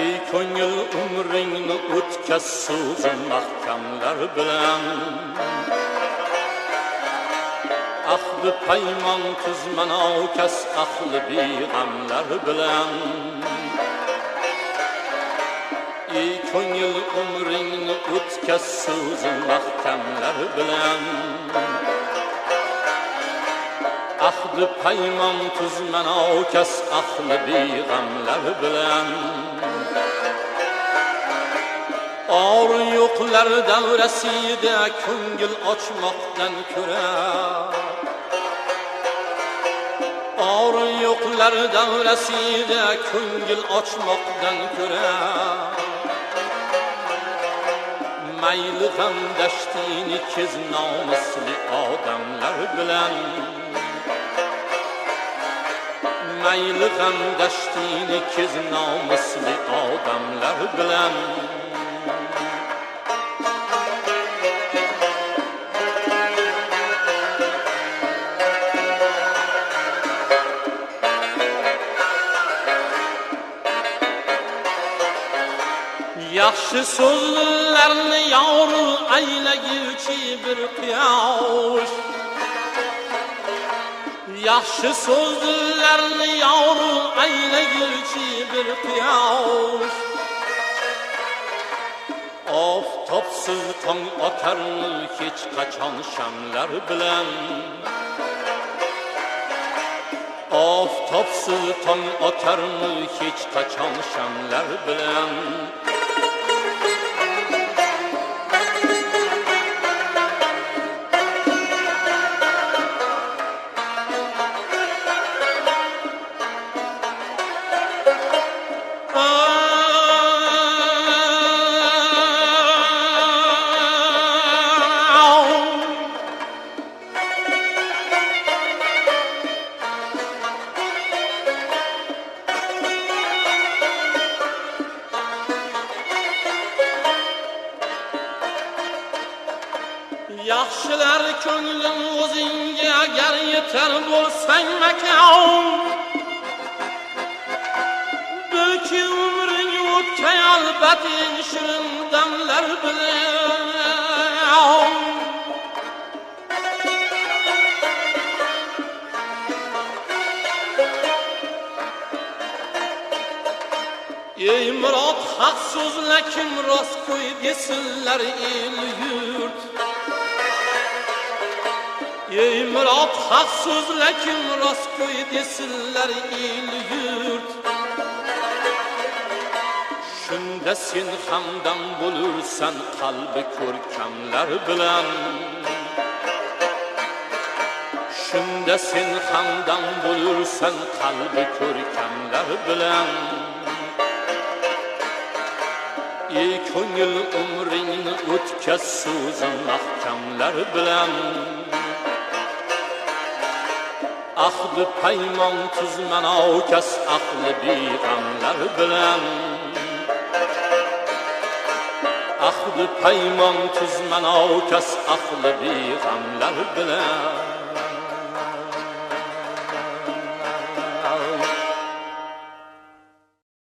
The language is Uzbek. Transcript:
Ey ko'ngil umringni o'tkaz so'zim mahkamlar bilan. Ahdi paymon tuzman okas ahli beg'amlar bilan. Ey ko'ngil umringni o'tkaz so'zim mahkamlar bilan. Ahdi paymon tuzman okas ahli beg'amlar bilan. Or yo'qlar davrasida ko'ngil ochmoqdan ko'ra. Or yo'qlar davrasida ko'ngil ochmoqdan ko'ra. Mayli g'am dashtini kez nomusli odamlar bilan. Mayli g'am dashtini kez nomusli odamlar bilan. Yaxshi so'zlarni yorul aylaguvchi bir quyosh. Yaxshi so'zlarni yorul aylaguvchi bir quyosh. Oftobsiz tong otarmi hech qachon shamlar bilan. Oftobsiz tong otarmi hech qachon shamlar bilan. Yaxshilar ko'nglim o'zingga agar yetar bo'lsang makon. Balki umring o'tgan albatta shirin damlar bilan. Ey murod haq so'zla kim rost qo'y desinlar el yurt. Ey murod haq so'zla kim rost qo'y desinlar el yurt. Shunda sen hamdam bo'lursan qalbi ko'rkamlar bilan. Shunda sen hamdam bo'lursan qalbi ko'rkamlar bilan. Ey ko'ngil umringni o'tkaz so'zim mahkamlar bilan. Ahdi paymon tuzman okas ahli beg'amlar bilan. Ahdi paymon tuzman okas ahli beg'amlar bilan.